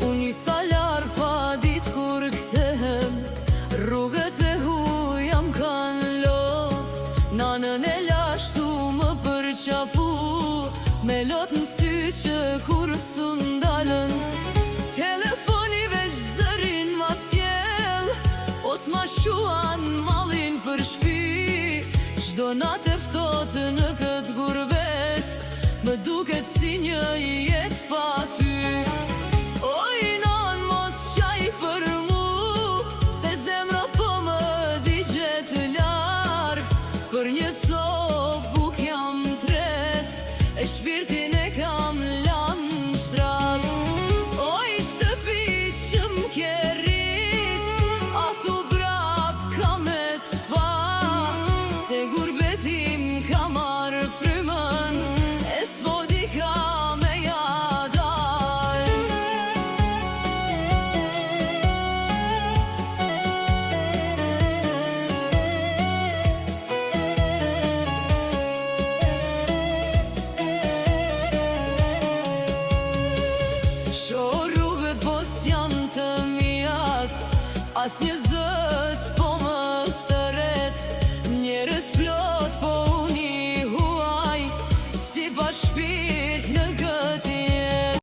Unë një salar pa dit kur kthehem, rrugët e hujam kanë lof. Nanën e lashtu më përqafu, me lot në sy që kur su ndalën. Telefoni veç zërin ma sjell, os ma shuan malin për shpi. Çdo natë e ftohtë në këtë gurbet, më duket si një jetë pa ty. Oj non mos qaj për mu, se zemra po më digjet larg. Për një copë buk jam tret, e shpirtin e kam lanë shtrat. Oj shtëpi që m'ke rrit, a thu brap ka me t'pa, se gurbetim ka marrë frymën, e s'podi ka me jadal. Sho rrugët pos janë të mijat, as një